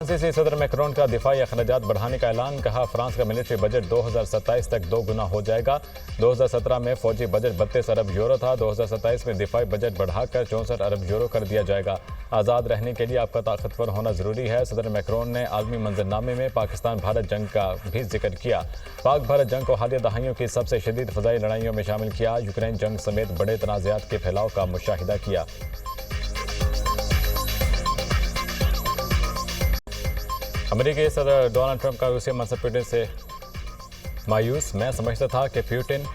फ्रांसीसी सदर मैक्रोन का दिफाई अखराजात बढ़ाने का ऐलान। कहा, फ्रांस का मिलिट्री बजट 2027 तक 2 गुना हो जाएगा। 2017 में फौजी बजट 32 अरब यूरो था। 2027 में दिफाई बजट बढ़ाकर 64 अरब यूरो कर दिया जाएगा। आज़ाद रहने के लिए आपका ताकतवर होना जरूरी है। सदर मैक्रोन ने आलमी मंजरनामे में पाकिस्तान भारत जंग का भी जिक्र किया। पाक भारत जंग को हालिया दहाइयों की सबसे शदीद फ़ज़ाई लड़ाइयों में शामिल किया। यूक्रेन जंग समेत बड़े तनाज़ात के फैलाव का मुशाहिदा किया। अमेरिकी सदर डोनाल्ड ट्रंप का रूसी मनसब पुतिन से मायूस। मैं समझता था कि पुतिन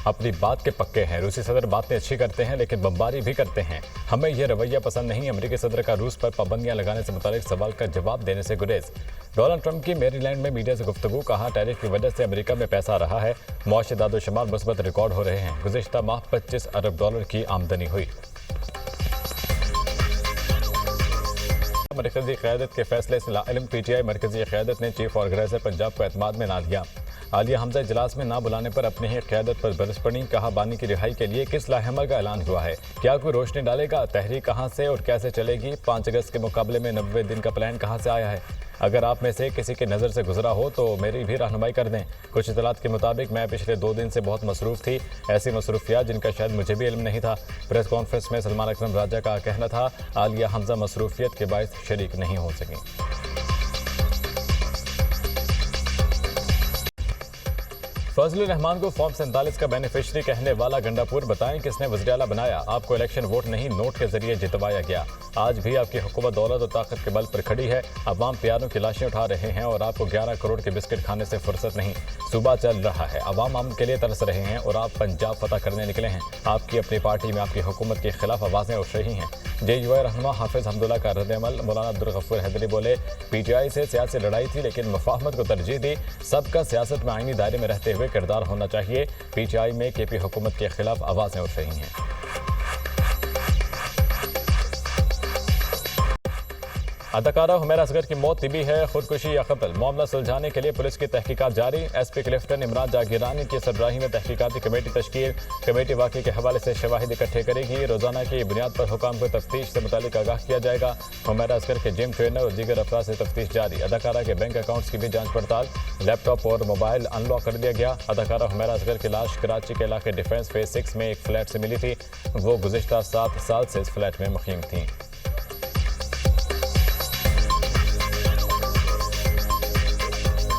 अपनी बात के पक्के हैं। रूसी सदर बातें अच्छी करते हैं लेकिन बमबारी भी करते हैं। हमें यह रवैया पसंद नहीं। अमेरिकी सदर का रूस पर पाबंदियां लगाने से मुतालिक सवाल का जवाब देने से गुरेज। डोनाल्ड ट्रंप की मेरीलैंड में मीडिया से गुफ्तगू। कहा, टैरिफ की वजह से अमेरिका में पैसा आ रहा है। मुआशी दादोशुमार मुस्बत रिकॉर्ड हो रहे हैं। गुज़िश्ता माह $25 अरब की आमदनी हुई। मरकजी क़यादत के फैसले से लाइल्म। पीटीआई मरकजी क़यादत ने चीफ ऑर्गेनाइजर पंजाब को एतमाद में ना लिया। आलिया हमजा इजलास में ना बुलाने पर अपनी ही क़यादत पर बरस पड़ी। कहा, बानी की रिहाई के लिए किस लाहमल का ऐलान हुआ है? क्या कोई रोशनी डालेगा? तहरीक कहाँ से और कैसे चलेगी? 5 अगस्त के मुकाबले में 90 दिन का प्लान कहाँ से आया है? अगर आप में से किसी की नज़र से गुजरा हो तो मेरी भी रहनुमाई कर दें। कुछ इतलात के मुताबिक मैं पिछले 2 दिन से बहुत मसरूफ़ थी। ऐसी मसरूफियात जिनका शायद मुझे भी इल्म नहीं था। प्रेस कॉन्फ्रेंस में सलमान अकरम राजा का कहना था, आलिया हमजा मसरूफियत के बायस शरीक नहीं हो सकी। फजलुर रहमान को फॉर्म 47 का बेनिफिशरी कहने वाला गंडापुर। बताएं किसने वज़ीर-ए-आला बनाया? आपको इलेक्शन वोट नहीं नोट के जरिए जितवाया गया। आज भी आपकी हुकूमत दौलत और ताकत के बल पर खड़ी है। अवाम प्यारों की लाशें उठा रहे हैं और आपको 11 करोड़ के बिस्किट खाने से फुर्सत नहीं। सूबा चल रहा है, अवाम अमन के लिए तरस रहे हैं और आप पंजाब फतह करने निकले हैं। आपकी अपनी पार्टी में आपकी हुकूमत के खिलाफ आवाज़ें उठ रही हैं। JUI रहनुमा हाफिज हमदुल्ला का रद्द-ए-अमल। मौलाना अब्दुल गफ्फार हैदरी बोले, PTI से सियासी लड़ाई थी लेकिन मुफाहमत को तरजीह दी। सबका सियासत में आईनी दायरे में रहते हुए किरदार होना चाहिए। PTI में KP हुकूमत के खिलाफ आवाज़ें उठ रही हैं। अदाकारा हुमैरा असगर की मौत तिबी है, खुदकुशी या कत्ल? मामला सुलझाने के लिए पुलिस की तहकीकात जारी। SP क्लिफ्टन इमरान जागीरानी की सरबराही में तहकीकाती कमेटी तश्कील। कमेटी वाक़े के हवाले से शवाहिद इकट्ठे करेगी। रोजाना की बुनियाद पर हुकाम को तफ्तीश से मुतालिक आगाह किया जाएगा। हुमैरा असगर के जिम ट्रेनर और दीगर अफराद से तफ्तीश जारी। अदाकारा के बैंक अकाउंट्स की भी जाँच पड़ताल। लैपटॉप और मोबाइल अनलॉक कर दिया गया। अदाकारा हुमैरा असगर की लाश कराची के इलाके डिफेंस फेज 6 में एक फ्लैट से मिली थी। वो गुज़िश्ता 7 साल से इस फ्लैट में मुक़ीम थी।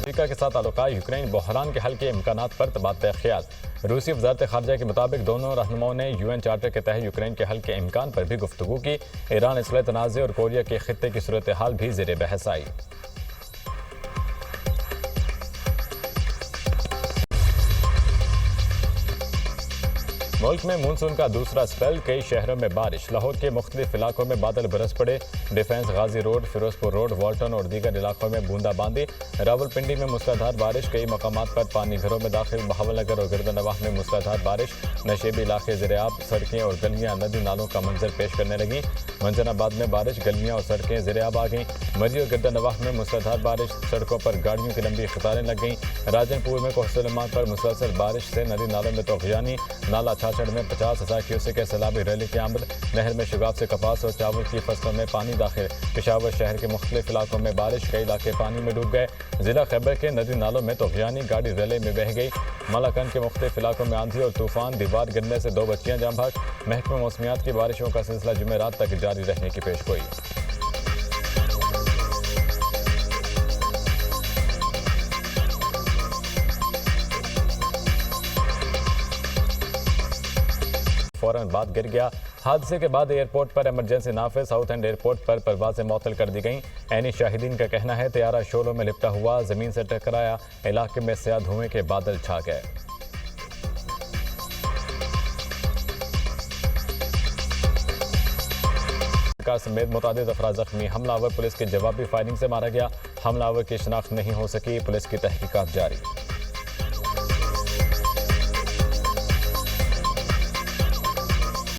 के साथ ताल्लुकात। यूक्रेन बहरान के हल के इम्कानात पर तबादला ख्याल। रूसी वज़ारत ख़ारजा के मुताबिक दोनों रहनुमाओं ने UN चार्टर के तहत यूक्रेन के हल के इम्कान पर भी गुफ्तगू की। ईरान इसराइल तनाज़े और कोरिया के खित्ते की सूरत हाल भी ज़ेर बहस आई। मुल्क में मानसून का दूसरा स्पेल। कई शहरों में बारिश। लाहौर के मुख्तलिफ इलाकों में बादल बरस पड़े। डिफेंस, गाजी रोड, फिरोजपुर रोड, वाल्टन और दीगर इलाकों में बूंदाबांदी। रावलपिंडी में मूसलाधार बारिश। कई मकामात पर पानी घरों में दाखिल। बहावलनगर और गिरदनवाह में मूसलाधार बारिश। नशेबी इलाके ज़ेर-ए-आब। सड़कें और गलियाँ नदी नालों का मंजर पेश करने लगी। मंजनाबाद में बारिश। गलियाँ और सड़कें ज़ेर-ए-आब आ गईं। मरी और गिरदनवाह में मूसलाधार बारिश। सड़कों पर गाड़ियों की लंबी कतारें लग गईं। राजनपुर में कोहसुलेमान पर मुसलसल बारिश से नदी नालों में तोग़यानी। नाला छाछड़ में 50,000 क्यूसेक के सैलाबी रैली की आमद। नहर में शुगाब से कपास और चावल की फसलों में पानी दाखिल। पेशावर शहर के मुख्तलिफ इलाकों में बारिश। कई इलाके पानी में डूब गए। जिला खैबर के नदी नालों में तोग़यानी। गाड़ी रैले में बह गई। मलाकन के मुख्तलिफ इलाकों में आंधी और तूफान। दीवार गिरने से 2 बच्चियां जाम भाग। महकमा मौसमियात की बारिशों का सिलसिला जुमेरात तक जारी रहने की पेशगोई। फौरन बाद गिर गया। हादसे के बाद एयरपोर्ट पर इमरजेंसी नाफिज। साउथ एंड एयरपोर्ट पर परवाजें मअतल कर दी गईं। ऐनी शाहिदीन का कहना है तैयारा शोलों में लिपटा हुआ जमीन से टकराया। इलाके में स्याह धुएं के बादल छा गए। समेत मुतादिद अफराद जख्मी। हमलावर पुलिस की जवाबी फायरिंग से मारा गया। हमलावर की शिनाख्त नहीं हो सकी। पुलिस की तहकीकात जारी।